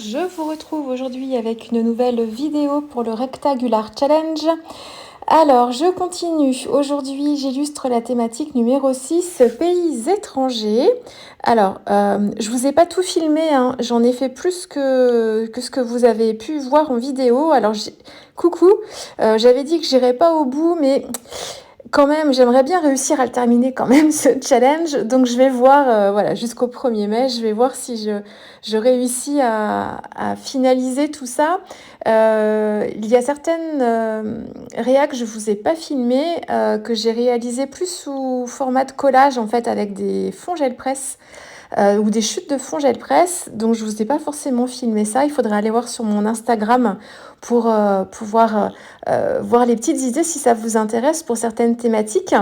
je vous retrouve aujourd'hui avec une nouvelle vidéo pour le Rectagular Challenge. Alors, je continue. Aujourd'hui, j'illustre la thématique numéro 6, pays étrangers. Alors, je vous ai pas tout filmé, hein. J'en ai fait plus que ce que vous avez pu voir en vidéo. Alors, coucou, j'avais dit que j'irais pas au bout, mais quand même, j'aimerais bien réussir à le terminer quand même, ce challenge. Donc, je vais voir, voilà, jusqu'au 1er mai, je vais voir si je réussis à finaliser tout ça. Il y a certaines réacs que je vous ai pas filmées, que j'ai réalisées plus sous format de collage, en fait, avec des fonds gel presse. Ou des chutes de fond gel presse, donc je vous ai pas forcément filmé ça. Il faudrait aller voir sur mon Instagram pour pouvoir voir les petites idées si ça vous intéresse pour certaines thématiques.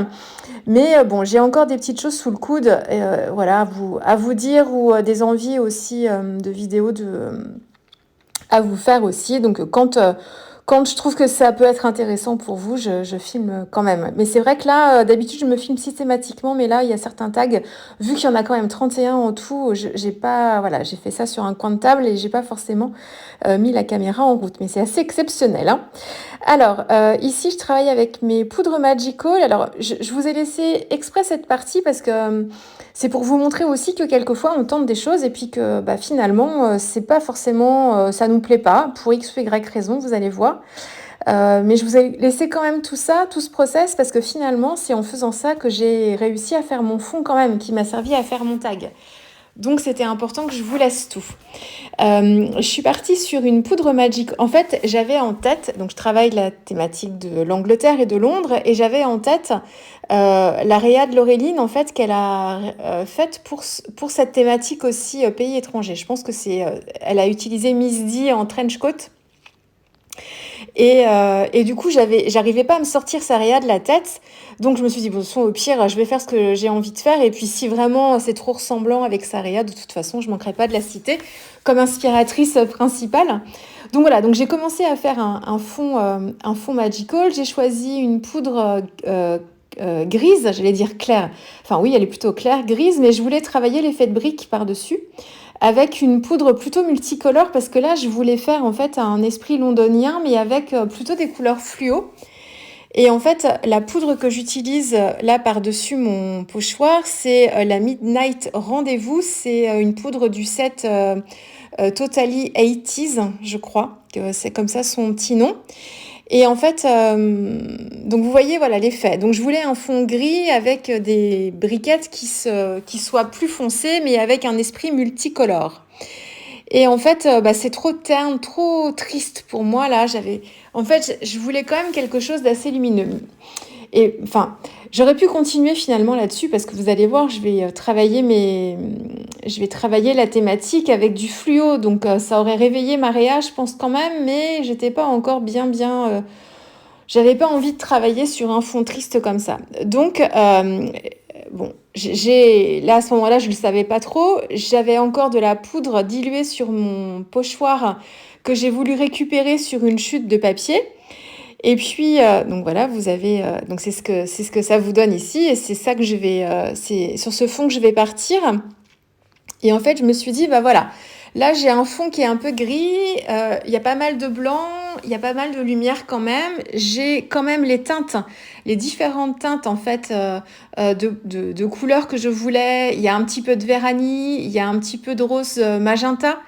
Mais bon, j'ai encore des petites choses sous le coude, voilà, à vous dire, ou des envies aussi de vidéos à vous faire aussi. Donc quand je trouve que ça peut être intéressant pour vous, je filme quand même. Mais c'est vrai que là, d'habitude, je me filme systématiquement, mais là, il y a certains tags, vu qu'il y en a quand même 31 en tout, j'ai pas, voilà, j'ai fait ça sur un coin de table et j'ai pas forcément mis la caméra en route. Mais c'est assez exceptionnel, hein. Alors, ici, je travaille avec mes poudres Magical. Alors, je vous ai laissé exprès cette partie parce que c'est pour vous montrer aussi que quelquefois, on tente des choses et puis que finalement, c'est pas forcément, ça nous plaît pas, pour X ou Y raison, vous allez voir. Mais je vous ai laissé quand même tout ça, tout ce process, parce que finalement, c'est en faisant ça que j'ai réussi à faire mon fond quand même, qui m'a servi à faire mon tag. Donc, c'était important que je vous laisse tout. Je suis partie sur une poudre Magic. En fait, j'avais en tête, donc je travaille la thématique de l'Angleterre et de Londres, et j'avais en tête la Réa de Laureline, en fait, qu'elle a faite pour cette thématique aussi pays étrangers. Je pense que elle a utilisé Miss D en trench coat. Et du coup, j'arrivais pas à me sortir sa réa de la tête. Donc, je me suis dit, bon, au pire, je vais faire ce que j'ai envie de faire. Et puis, si vraiment c'est trop ressemblant avec sa réa, de toute façon, je manquerai pas de la citer comme inspiratrice principale. Donc, voilà. Donc, j'ai commencé à faire un fond magical. J'ai choisi une poudre grise, j'allais dire claire. Enfin, oui, elle est plutôt claire, grise, mais je voulais travailler l'effet de brique par-dessus avec une poudre plutôt multicolore parce que là, je voulais faire en fait un esprit londonien, mais avec plutôt des couleurs fluo. Et en fait, la poudre que j'utilise là par-dessus mon pochoir, c'est la Midnight Rendez-vous. C'est une poudre du set Totally 80s, je crois, que c'est comme ça son petit nom. Et en fait, donc vous voyez, voilà l'effet. Donc je voulais un fond gris avec des briquettes qui soient plus foncées, mais avec un esprit multicolore. Et en fait, c'est trop terne, trop triste pour moi là. En fait, je voulais quand même quelque chose d'assez lumineux. Et enfin, j'aurais pu continuer finalement là-dessus parce que vous allez voir, je vais travailler la thématique avec du fluo, donc ça aurait réveillé ma réa, je pense quand même, mais j'étais pas encore bien. J'avais pas envie de travailler sur un fond triste comme ça. Donc bon, là à ce moment-là, je le savais pas trop. J'avais encore de la poudre diluée sur mon pochoir que j'ai voulu récupérer sur une chute de papier. Et puis, donc voilà, vous avez, donc c'est ce que ça vous donne ici, et c'est ça que c'est sur ce fond que je vais partir. Et en fait, je me suis dit, voilà, là j'ai un fond qui est un peu gris, il y a pas mal de blanc, il y a pas mal de lumière quand même. J'ai quand même les teintes, les différentes teintes en fait de couleurs que je voulais. Il y a un petit peu de véranie, il y a un petit peu de rose magenta.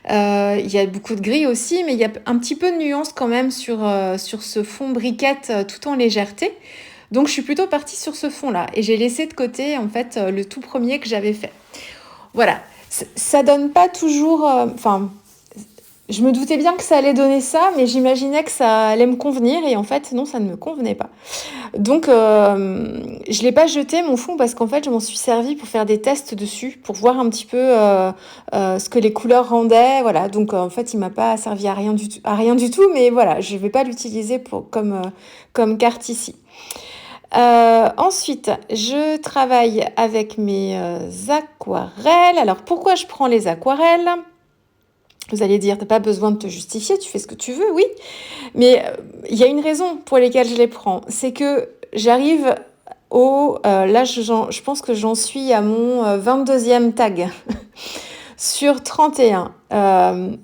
Il y a beaucoup de gris aussi, mais il y a un petit peu de nuance quand même sur ce fond briquette tout en légèreté. Donc je suis plutôt partie sur ce fond-là et j'ai laissé de côté en fait le tout premier que j'avais fait. Voilà, ça donne pas toujours... je me doutais bien que ça allait donner ça, mais j'imaginais que ça allait me convenir et en fait non, ça ne me convenait pas. Donc je l'ai pas jeté mon fond parce qu'en fait je m'en suis servi pour faire des tests dessus, pour voir un petit peu ce que les couleurs rendaient, voilà. Donc en fait il m'a pas servi à rien du tout, mais voilà, je vais pas l'utiliser comme carte ici. Ensuite, je travaille avec mes aquarelles. Alors, pourquoi je prends les aquarelles ? Vous allez dire, t'as pas besoin de te justifier, tu fais ce que tu veux, oui. Mais il y a une raison pour laquelle je les prends. C'est que j'arrive là, je pense que j'en suis à mon 22e tag sur 31.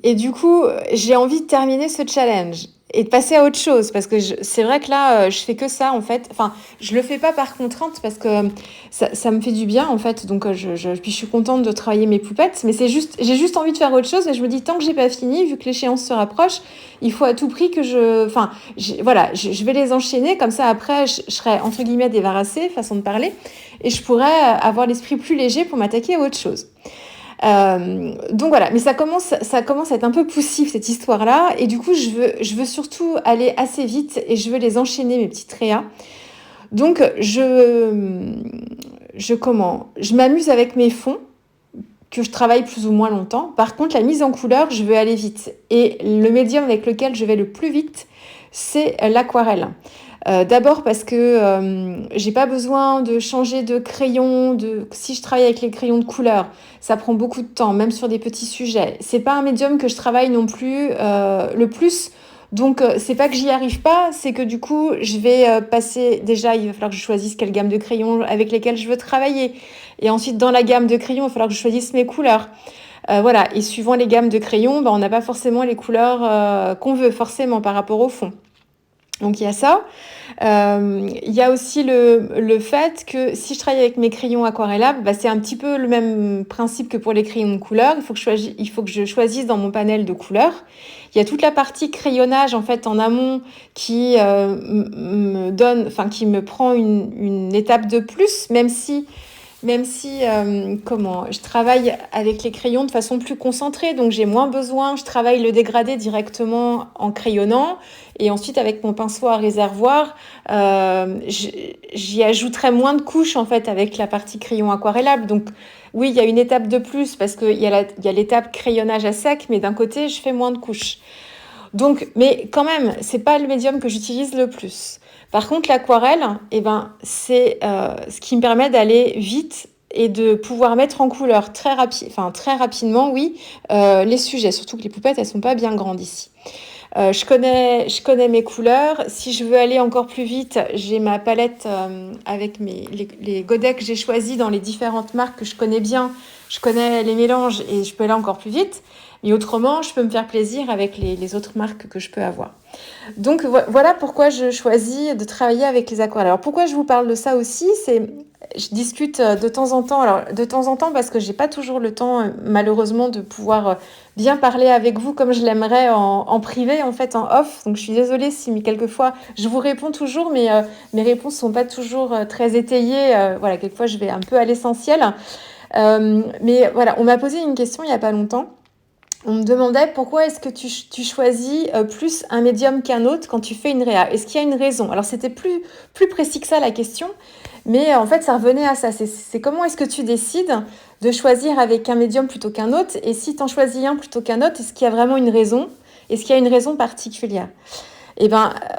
Et du coup, j'ai envie de terminer ce challenge et de passer à autre chose parce que c'est vrai que là, je fais que ça en fait. Enfin, je le fais pas par contrainte parce que ça me fait du bien en fait. Donc, puis je suis contente de travailler mes poupettes, mais j'ai juste envie de faire autre chose et je me dis tant que j'ai pas fini, vu que l'échéance se rapproche, il faut à tout prix que voilà, je vais les enchaîner comme ça. Après, je serai entre guillemets débarrassée, façon de parler, et je pourrais avoir l'esprit plus léger pour m'attaquer à autre chose. Donc voilà, mais ça commence à être un peu poussif cette histoire-là, et du coup je veux surtout aller assez vite et je veux les enchaîner mes petites réas. Donc je m'amuse avec mes fonds que je travaille plus ou moins longtemps. Par contre, la mise en couleur, je veux aller vite, et le médium avec lequel je vais le plus vite, c'est l'aquarelle. D'abord parce que j'ai pas besoin de changer de crayon. Si je travaille avec les crayons de couleur, ça prend beaucoup de temps, même sur des petits sujets. C'est pas un médium que je travaille non plus le plus. Donc c'est pas que j'y arrive pas, c'est que du coup je vais passer. Déjà, il va falloir que je choisisse quelle gamme de crayons avec lesquels je veux travailler. Et ensuite, dans la gamme de crayons, il va falloir que je choisisse mes couleurs. Voilà. Et suivant les gammes de crayons, on n'a pas forcément les couleurs qu'on veut forcément par rapport au fond. Donc il y a ça. Il y a aussi le fait que si je travaille avec mes crayons aquarellables, c'est un petit peu le même principe que pour les crayons de couleur. Il faut que je choisisse dans mon panel de couleurs. Il y a toute la partie crayonnage en fait en amont qui qui me prend une étape de plus, même si je travaille avec les crayons de façon plus concentrée, donc j'ai moins besoin, je travaille le dégradé directement en crayonnant, et ensuite avec mon pinceau à réservoir, j'y ajouterai moins de couches en fait avec la partie crayon aquarellable. Donc oui, il y a une étape de plus parce qu'il y a l'étape crayonnage à sec, mais d'un côté, je fais moins de couches. Donc, mais quand même, c'est pas le médium que j'utilise le plus. Par contre, l'aquarelle, c'est ce qui me permet d'aller vite et de pouvoir mettre en couleur très rapidement, oui, les sujets. Surtout que les poupettes, elles sont pas bien grandes ici. Je connais mes couleurs. Si je veux aller encore plus vite, j'ai ma palette avec les godets que j'ai choisis dans les différentes marques que je connais bien. Je connais les mélanges et je peux aller encore plus vite. Mais autrement, je peux me faire plaisir avec les autres marques que je peux avoir. Donc voilà pourquoi je choisis de travailler avec les aquarelles. Alors pourquoi je vous parle de ça aussi, je discute de temps en temps. Alors de temps en temps parce que j'ai pas toujours le temps malheureusement de pouvoir bien parler avec vous comme je l'aimerais en privé en fait en off. Donc je suis désolée si quelquefois je vous réponds toujours, mais mes réponses sont pas toujours très étayées. Voilà, quelquefois je vais un peu à l'essentiel. Mais voilà, on m'a posé une question il y a pas longtemps. On me demandait pourquoi est-ce que tu choisis plus un médium qu'un autre quand tu fais une réa. Est-ce qu'il y a une raison? Alors c'était plus précis que ça la question, mais en fait ça revenait à ça. C'est comment est-ce que tu décides de choisir avec un médium plutôt qu'un autre? Et si tu en choisis un plutôt qu'un autre, est-ce qu'il y a vraiment une raison? Est-ce qu'il y a une raison particulière?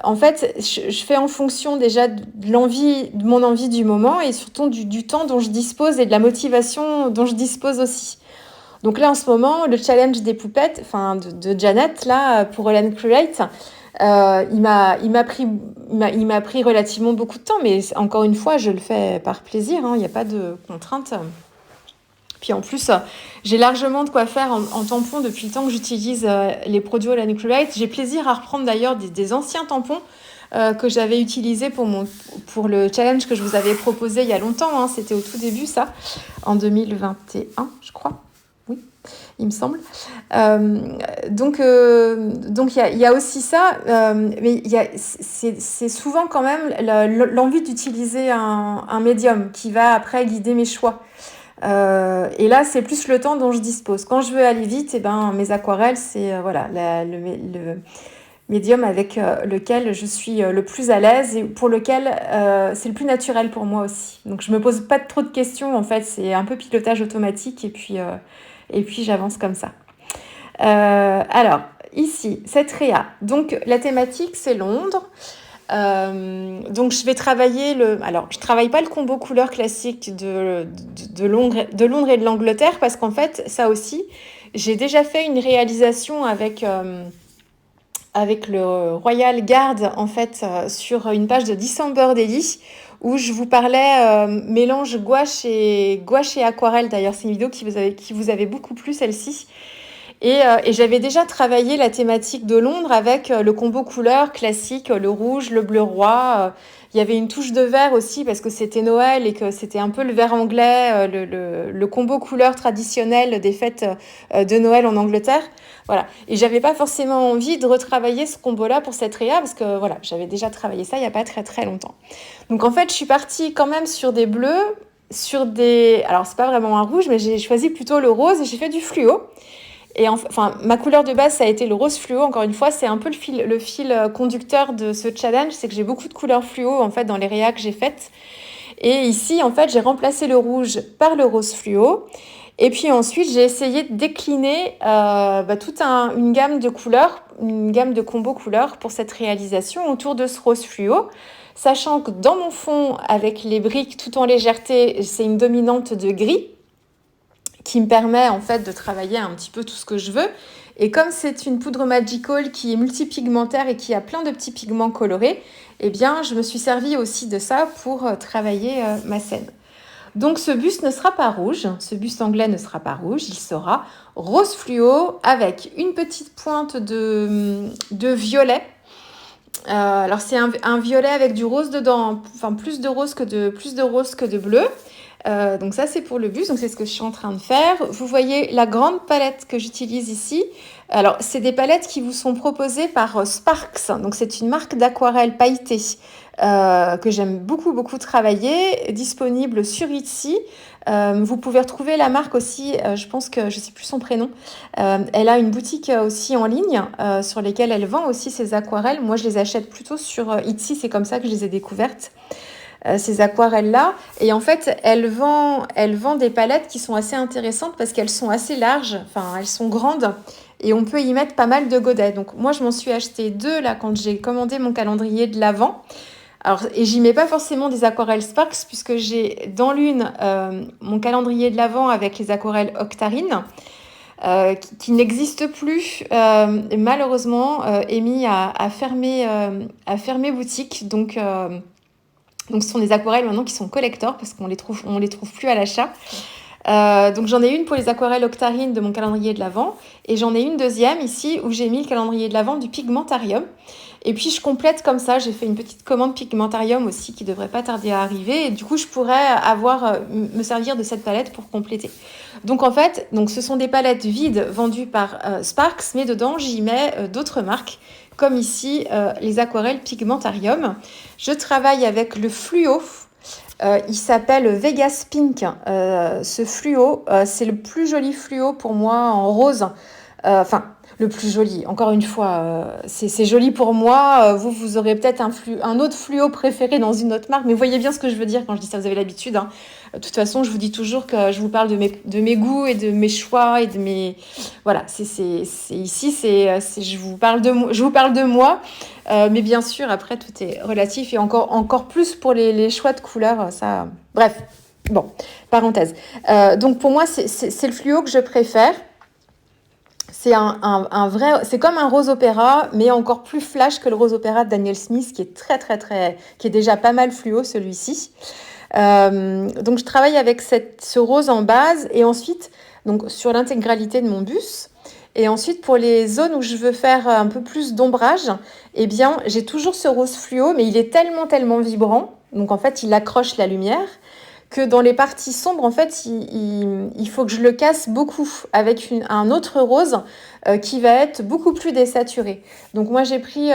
En fait, je fais en fonction déjà de mon envie du moment, et surtout du temps dont je dispose et de la motivation dont je dispose aussi. Donc là, en ce moment, le challenge des poupettes, de Janet, là, pour All & Create, il m'a pris relativement beaucoup de temps, mais encore une fois, je le fais par plaisir, hein, il n'y a pas de contrainte. Puis en plus, j'ai largement de quoi faire en tampon depuis le temps que j'utilise les produits All & Create. J'ai plaisir à reprendre d'ailleurs des anciens tampons que j'avais utilisés pour le challenge que je vous avais proposé il y a longtemps, hein. C'était au tout début, ça, en 2021, je crois. Oui, il me semble. Donc il y a aussi ça, mais c'est souvent quand même l'envie d'utiliser un médium qui va après guider mes choix. Et là, c'est plus le temps dont je dispose. Quand je veux aller vite, mes aquarelles, c'est le médium avec lequel je suis le plus à l'aise et pour lequel c'est le plus naturel pour moi aussi. Donc je me pose pas trop de questions, en fait, c'est un peu pilotage automatique, et puis j'avance comme ça. Alors, ici, cette réa. Donc, la thématique, c'est Londres. Donc, je vais travailler Alors, je travaille pas le combo couleur classique de Londres et de l'Angleterre, parce qu'en fait, ça aussi, j'ai déjà fait une réalisation avec avec le Royal Guard, en fait, sur une page de December Daily, où je vous parlais mélange gouache et aquarelle. D'ailleurs, c'est une vidéo qui vous avait beaucoup plu, celle-ci. Et j'avais déjà travaillé la thématique de Londres avec le combo couleur classique, le rouge, le bleu roi. Il y avait une touche de vert aussi parce que c'était Noël et que c'était un peu le vert anglais, le combo couleur traditionnel des fêtes de Noël en Angleterre. Voilà. Et j'avais pas forcément envie de retravailler ce combo-là pour cette réa parce que voilà, j'avais déjà travaillé ça il y a pas très très longtemps. Donc en fait, je suis partie quand même sur des bleus, alors c'est pas vraiment un rouge, mais j'ai choisi plutôt le rose et j'ai fait du fluo. Et enfin, ma couleur de base, ça a été le rose fluo. Encore une fois, c'est un peu le fil conducteur de ce challenge, c'est que j'ai beaucoup de couleurs fluo en fait dans les réas que j'ai faites. Et ici, en fait, j'ai remplacé le rouge par le rose fluo. Et puis ensuite, j'ai essayé de décliner toute une gamme de couleurs, une gamme de combos couleurs pour cette réalisation autour de ce rose fluo. Sachant que dans mon fond, avec les briques tout en légèreté, c'est une dominante de gris qui me permet en fait de travailler un petit peu tout ce que je veux. Et comme c'est une poudre Magical qui est multipigmentaire et qui a plein de petits pigments colorés, eh bien, je me suis servi aussi de ça pour travailler ma scène. Donc ce buste ne sera pas rouge, ce buste anglais ne sera pas rouge, il sera rose fluo avec une petite pointe de violet. Alors c'est un violet avec du rose dedans, enfin plus de rose que de bleu. Donc ça c'est pour le buste, donc c'est ce que je suis en train de faire. Vous voyez la grande palette que j'utilise ici. Alors c'est des palettes qui vous sont proposées par Sparks, donc c'est une marque d'aquarelle pailletée que j'aime beaucoup beaucoup travailler, disponible sur Etsy. Vous pouvez retrouver la marque aussi, je pense que je sais plus son prénom. Elle a une boutique aussi en ligne sur lesquelles elle vend aussi ses aquarelles. Moi je les achète plutôt sur Etsy, c'est comme ça que je les ai découvertes. Ces aquarelles-là. Et en fait, elle vend des palettes qui sont assez intéressantes parce qu'elles sont assez larges, enfin, elles sont grandes et on peut y mettre pas mal de godets. Donc, moi, je m'en suis acheté 2 là quand j'ai commandé mon calendrier de l'Avent. Alors, et j'y mets pas forcément des aquarelles Sparks puisque j'ai dans l'une mon calendrier de l'Avent avec les aquarelles Octarine. Qui n'existe plus, malheureusement, est mis à fermer boutique. Donc, ce sont des aquarelles maintenant qui sont collector parce qu'on les trouve plus à l'achat. Donc j'en ai une pour les aquarelles Octarine de mon calendrier de l'Avent et j'en ai une deuxième ici où j'ai mis le calendrier de l'Avent du Pigmentarium. Et puis je complète comme ça, j'ai fait une petite commande Pigmentarium aussi qui devrait pas tarder à arriver et du coup je pourrais me servir de cette palette pour compléter. Donc en fait, ce sont des palettes vides vendues par Sparks, mais dedans j'y mets d'autres marques comme ici les aquarelles Pigmentarium. Je travaille avec le fluo. Il s'appelle Vegas Pink. Ce fluo, c'est le plus joli fluo pour moi en rose. Le plus joli. Encore une fois, c'est joli pour moi. Vous aurez peut-être un autre fluo préféré dans une autre marque. Mais vous voyez bien ce que je veux dire quand je dis ça, vous avez l'habitude. Hein. De toute façon, je vous dis toujours que je vous parle de mes goûts et de mes choix et de mes... Voilà, je vous parle de moi. Mais bien sûr, après, tout est relatif et encore plus pour les choix de couleurs. Ça... Bref, bon, parenthèse. Donc pour moi, c'est le fluo que je préfère. C'est c'est comme un rose opéra, mais encore plus flash que le rose opéra de Daniel Smith, qui est qui est déjà pas mal fluo celui-ci. Donc je travaille avec ce rose en base et ensuite donc sur l'intégralité de mon buste. Et ensuite pour les zones où je veux faire un peu plus d'ombrage, eh bien j'ai toujours ce rose fluo, mais il est tellement vibrant, donc en fait il accroche la lumière. Que dans les parties sombres, en fait, il faut que je le casse beaucoup avec un autre rose qui va être beaucoup plus désaturé. Donc moi, j'ai pris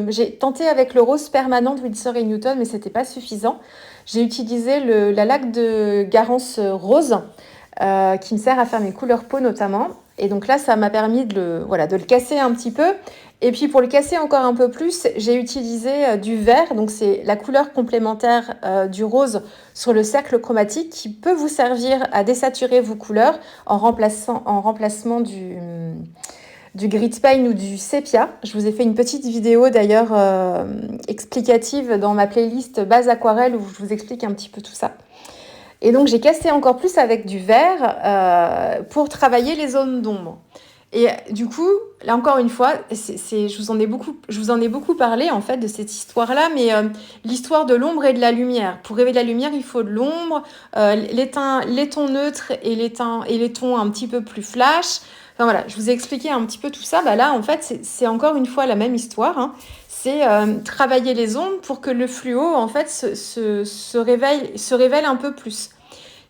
j'ai tenté avec le rose permanent de Winsor & Newton, mais c'était pas suffisant. J'ai utilisé la laque de Garance rose qui me sert à faire mes couleurs peau notamment. Et donc là, ça m'a permis de le casser un petit peu. Et puis pour le casser encore un peu plus, j'ai utilisé du vert, donc c'est la couleur complémentaire du rose sur le cercle chromatique qui peut vous servir à désaturer vos couleurs en remplacement du grit paint ou du sépia. Je vous ai fait une petite vidéo d'ailleurs explicative dans ma playlist base aquarelle où je vous explique un petit peu tout ça. Et donc j'ai cassé encore plus avec du vert pour travailler les zones d'ombre. Et du coup, là encore une fois, je vous en ai beaucoup parlé en fait de cette histoire-là, mais l'histoire de l'ombre et de la lumière. Pour rêver de la lumière, il faut de l'ombre, les tons neutres et les tons un petit peu plus flash. Enfin voilà, je vous ai expliqué un petit peu tout ça. Bah là, en fait, c'est encore une fois la même histoire, hein. C'est travailler les ombres pour que le fluo en fait se révèle un peu plus.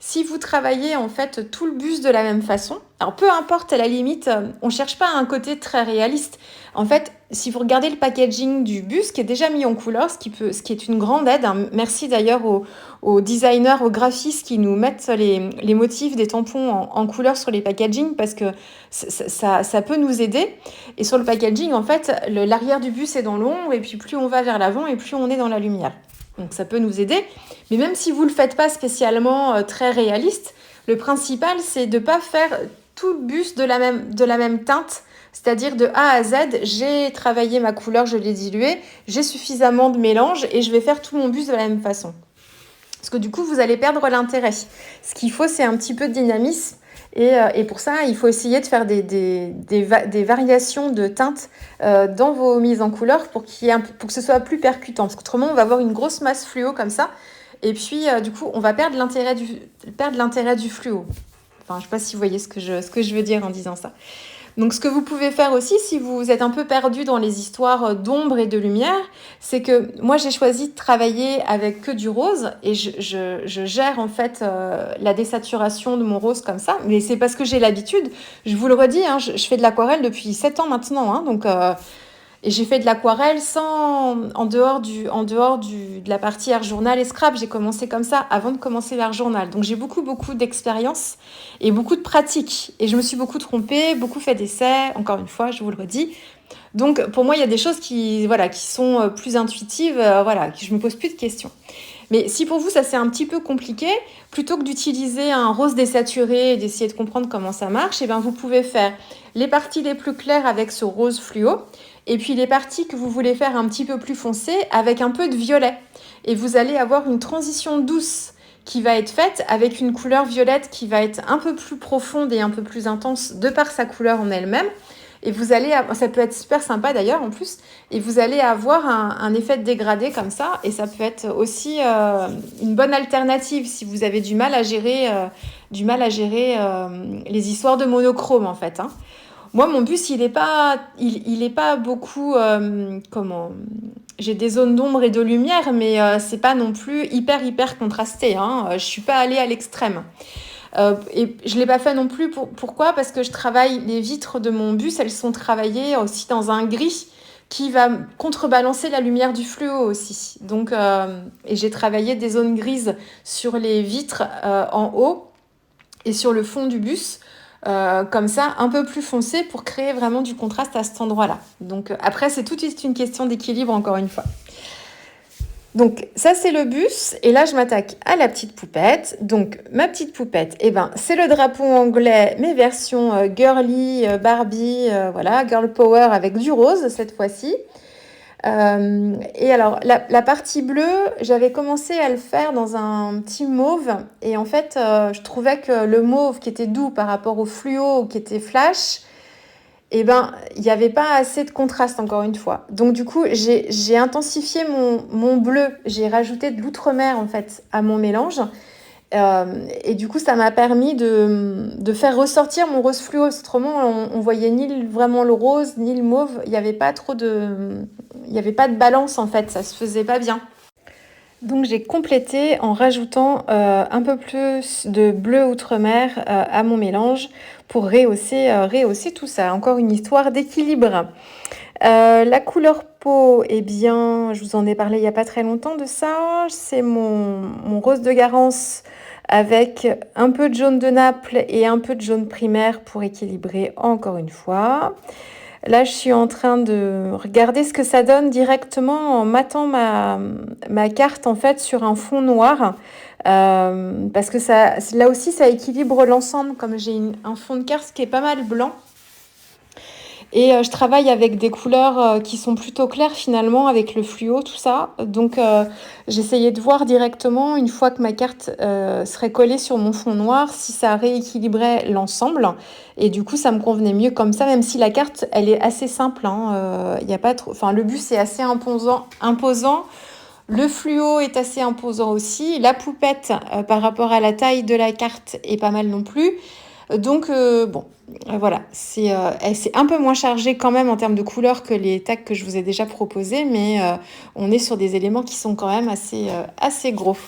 Si vous travaillez en fait tout le bus de la même façon, alors peu importe à la limite, on cherche pas un côté très réaliste. En fait, si vous regardez le packaging du bus qui est déjà mis en couleur, ce qui est une grande aide, hein. Merci d'ailleurs aux designers, aux graphistes qui nous mettent les motifs des tampons en couleur sur les packagings parce que ça peut nous aider. Et sur le packaging, en fait, l'arrière du bus est dans l'ombre et puis plus on va vers l'avant et plus on est dans la lumière. Donc ça peut nous aider. Mais même si vous ne le faites pas spécialement très réaliste, le principal, c'est de ne pas faire tout le bus de la même teinte. C'est-à-dire de A à Z, j'ai travaillé ma couleur, je l'ai diluée, j'ai suffisamment de mélange et je vais faire tout mon bus de la même façon. Parce que du coup, vous allez perdre l'intérêt. Ce qu'il faut, c'est un petit peu de dynamisme. Et pour ça, il faut essayer de faire des variations de teintes dans vos mises en couleur pour que ce soit plus percutant. Parce qu'autrement, on va avoir une grosse masse fluo comme ça. Et puis, du coup, on va perdre l'intérêt du fluo. Enfin, je ne sais pas si vous voyez ce que je veux dire en disant ça. Donc, ce que vous pouvez faire aussi, si vous êtes un peu perdu dans les histoires d'ombre et de lumière, c'est que moi, j'ai choisi de travailler avec que du rose et je gère en fait la désaturation de mon rose comme ça. Mais c'est parce que j'ai l'habitude. Je vous le redis, hein, je fais de l'aquarelle depuis 7 ans maintenant. Hein, donc, et j'ai fait de l'aquarelle de la partie art journal et scrap. J'ai commencé comme ça avant de commencer l'art journal. Donc j'ai beaucoup d'expérience et beaucoup de pratique. Et je me suis beaucoup trompée, beaucoup fait d'essais, encore une fois, je vous le redis. Donc pour moi, il y a des choses qui sont plus intuitives, que je me pose plus de questions. Mais si pour vous, ça c'est un petit peu compliqué, plutôt que d'utiliser un rose désaturé et d'essayer de comprendre comment ça marche, vous pouvez faire les parties les plus claires avec ce rose fluo, et puis les parties que vous voulez faire un petit peu plus foncées avec un peu de violet. Et vous allez avoir une transition douce qui va être faite avec une couleur violette qui va être un peu plus profonde et un peu plus intense de par sa couleur en elle-même. Et ça peut être super sympa d'ailleurs en plus, et vous allez avoir un effet de dégradé comme ça, et ça peut être aussi une bonne alternative si vous avez du mal à gérer les histoires de monochrome en fait, hein. Moi, mon bus, il est pas beaucoup, j'ai des zones d'ombre et de lumière, mais c'est pas non plus hyper contrasté, hein. Je suis pas allée à l'extrême. Et je l'ai pas fait non plus. Pourquoi? Parce que je travaille les vitres de mon bus, elles sont travaillées aussi dans un gris qui va contrebalancer la lumière du fluo aussi. Donc, et j'ai travaillé des zones grises sur les vitres en haut et sur le fond du bus. Comme ça, un peu plus foncé pour créer vraiment du contraste à cet endroit-là. Donc après, c'est tout de suite une question d'équilibre, encore une fois. Donc ça, c'est le bus. Et là, je m'attaque à la petite poupette. Donc ma petite poupette, c'est le drapeau anglais, mais version girly, Barbie, voilà, girl power avec du rose cette fois-ci. Et alors, la partie bleue, j'avais commencé à le faire dans un petit mauve. Et en fait, je trouvais que le mauve qui était doux par rapport au fluo qui était flash, il n'y avait pas assez de contraste, encore une fois. Donc, du coup, j'ai intensifié mon bleu. J'ai rajouté de l'outre-mer, en fait, à mon mélange. Et du coup, ça m'a permis de faire ressortir mon rose fluo. Autrement, on voyait ni vraiment le rose, ni le mauve. Il n'y avait pas de balance, en fait. Ça se faisait pas bien. Donc, j'ai complété en rajoutant un peu plus de bleu outre-mer à mon mélange pour rehausser tout ça. Encore une histoire d'équilibre. La couleur peau, je vous en ai parlé il n'y a pas très longtemps de ça. C'est mon rose de Garance avec un peu de jaune de Naples et un peu de jaune primaire pour équilibrer encore une fois. Là, je suis en train de regarder ce que ça donne directement en matant ma carte en fait sur un fond noir. Parce que là aussi, ça équilibre l'ensemble comme j'ai un fond de carte qui est pas mal blanc. Et je travaille avec des couleurs qui sont plutôt claires finalement, avec le fluo, tout ça. Donc j'essayais de voir directement, une fois que ma carte serait collée sur mon fond noir, si ça rééquilibrait l'ensemble. Et du coup, ça me convenait mieux comme ça, même si la carte, elle est assez simple. Hein, y a pas trop... Enfin, le bus est assez imposant. Le fluo est assez imposant aussi. La poupette, par rapport à la taille de la carte, est pas mal non plus. Donc, bon, voilà, c'est un peu moins chargé quand même en termes de couleurs que les tags que je vous ai déjà proposés, mais on est sur des éléments qui sont quand même assez gros.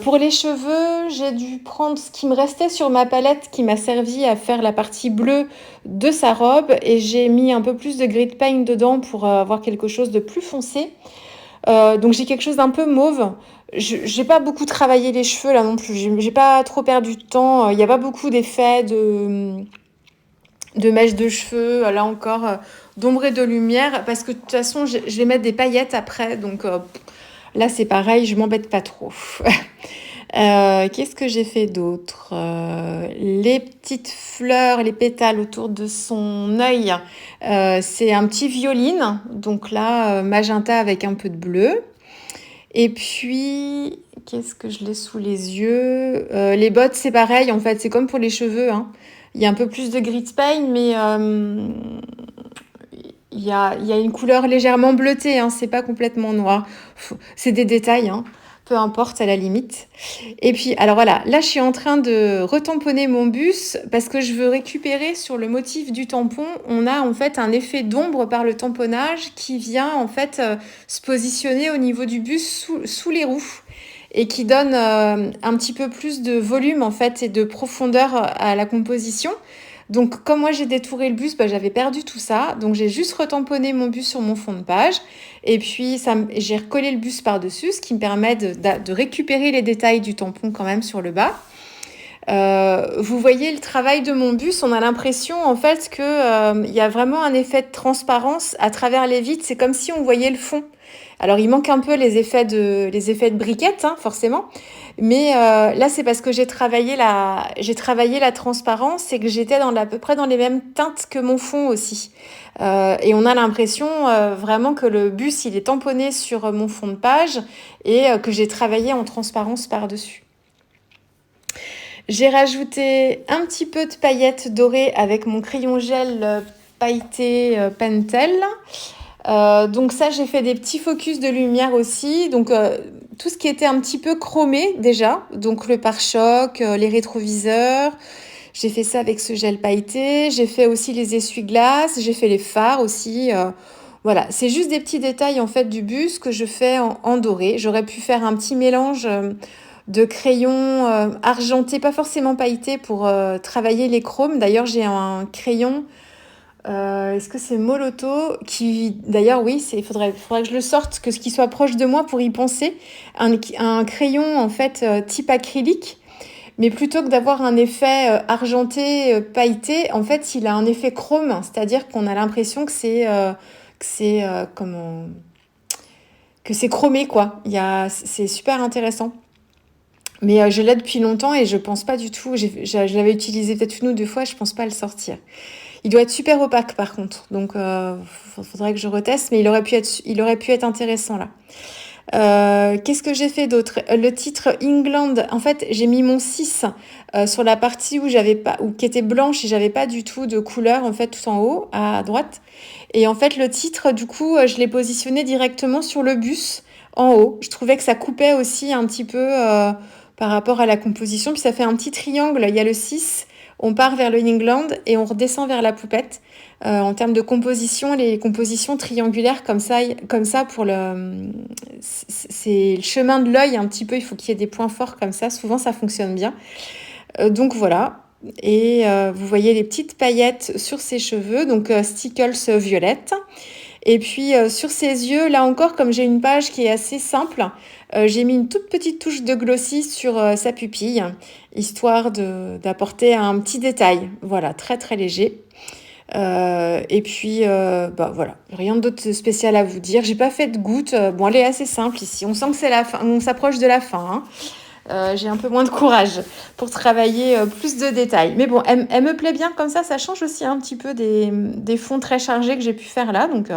Pour les cheveux, j'ai dû prendre ce qui me restait sur ma palette qui m'a servi à faire la partie bleue de sa robe et j'ai mis un peu plus de grit paint dedans pour avoir quelque chose de plus foncé. Donc j'ai quelque chose d'un peu mauve. J'ai pas beaucoup travaillé les cheveux là non plus. J'ai pas trop perdu de temps. Il n'y a pas beaucoup d'effets de mèches de cheveux. Là encore, d'ombre et de lumière. Parce que de toute façon, je vais mettre des paillettes après. Donc là, c'est pareil, je m'embête pas trop. Qu'est-ce que j'ai fait d'autre? Les petites fleurs, les pétales autour de son œil, c'est un petit violine, donc là, magenta avec un peu de bleu. Et puis, qu'est-ce que je l'ai sous les yeux? Les bottes, c'est pareil, en fait, c'est comme pour les cheveux, hein. Il y a un peu plus de grit paint, mais il y a une couleur légèrement bleutée, hein, c'est pas complètement noir. C'est des détails, hein, peu importe à la limite. Et puis, alors voilà, là je suis en train de retamponner mon bus parce que je veux récupérer sur le motif du tampon. On a en fait un effet d'ombre par le tamponnage qui vient en fait se positionner au niveau du bus sous les roues et qui donne un petit peu plus de volume en fait et de profondeur à la composition. Donc, comme moi j'ai détouré le bus, j'avais perdu tout ça. Donc, j'ai juste retamponné mon bus sur mon fond de page. Et puis, j'ai recollé le bus par-dessus, ce qui me permet de récupérer les détails du tampon quand même sur le bas. Vous voyez le travail de mon bus, on a l'impression en fait que y a vraiment un effet de transparence à travers les vitres. C'est comme si on voyait le fond. Alors, il manque un peu les effets de briquettes, hein, forcément. Mais là, c'est parce que j'ai travaillé la transparence et que j'étais à peu près dans les mêmes teintes que mon fond aussi. Et on a l'impression vraiment que le bus, il est tamponné sur mon fond de page et que j'ai travaillé en transparence par-dessus. J'ai rajouté un petit peu de paillettes dorées avec mon crayon gel pailleté Pentel. Donc ça, j'ai fait des petits focus de lumière aussi. Donc tout ce qui était un petit peu chromé déjà. Donc le pare-choc, les rétroviseurs. J'ai fait ça avec ce gel pailleté. J'ai fait aussi les essuie-glaces. J'ai fait les phares aussi. Voilà, c'est juste des petits détails en fait du bus que je fais en doré. J'aurais pu faire un petit mélange de crayons argentés, pas forcément pailletés, pour travailler les chromes. D'ailleurs, j'ai un crayon... est-ce que c'est Moloto qui, d'ailleurs, oui, il faudrait que je le sorte, que ce qui soit proche de moi pour y penser. Un crayon, en fait, type acrylique, mais plutôt que d'avoir un effet argenté, pailleté, en fait, il a un effet chrome, c'est-à-dire qu'on a l'impression comment... que c'est chromé, quoi. C'est super intéressant. Mais je l'ai depuis longtemps et je pense pas du tout. Je l'avais utilisé peut-être une ou deux fois, je pense pas le sortir. Il doit être super opaque par contre, donc faudrait que je reteste, mais il aurait pu être intéressant là. Qu'est-ce que j'ai fait d'autre? Le titre England, en fait, j'ai mis mon 6 sur la partie qui était blanche et j'avais pas du tout de couleur en fait tout en haut à droite. Et en fait, le titre, du coup, je l'ai positionné directement sur le bus en haut. Je trouvais que ça coupait aussi un petit peu par rapport à la composition. Puis ça fait un petit triangle. Il y a le 6, on part vers le England et on redescend vers la poupette. En termes de composition, les compositions triangulaires comme ça pour c'est le chemin de l'œil un petit peu. Il faut qu'il y ait des points forts comme ça. Souvent, ça fonctionne bien. Donc voilà. Et vous voyez les petites paillettes sur ses cheveux, donc Stickles violette. Et puis sur ses yeux, là encore, comme j'ai une page qui est assez simple, j'ai mis une toute petite touche de glossy sur sa pupille, histoire d'apporter un petit détail. Voilà, très très léger. Et puis voilà, rien d'autre de spécial à vous dire. J'ai pas fait de goutte. Bon, elle est assez simple ici. On sent que c'est la fin, on s'approche de la fin, hein. j'ai un peu moins de courage pour travailler plus de détails. Mais bon, elle me plaît bien comme ça change aussi un petit peu des fonds très chargés que j'ai pu faire là, donc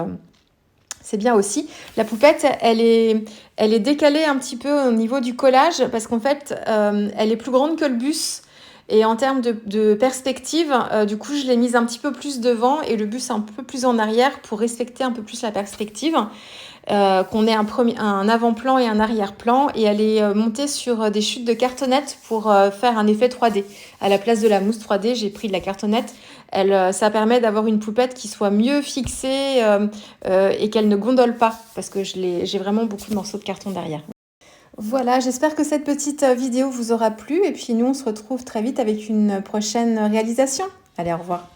c'est bien aussi. La poupette, elle est décalée un petit peu au niveau du collage parce qu'en fait, elle est plus grande que le bus. Et en termes de perspective, du coup, je l'ai mise un petit peu plus devant et le bus un peu plus en arrière pour respecter un peu plus la perspective. Qu'on ait un avant-plan et un arrière-plan. Et elle est montée sur des chutes de cartonnettes pour faire un effet 3D. À la place de la mousse 3D, j'ai pris de la cartonnette. Ça permet d'avoir une poupette qui soit mieux fixée et qu'elle ne gondole pas. Parce que j'ai vraiment beaucoup de morceaux de carton derrière. Voilà, j'espère que cette petite vidéo vous aura plu. Et puis nous, on se retrouve très vite avec une prochaine réalisation. Allez, au revoir.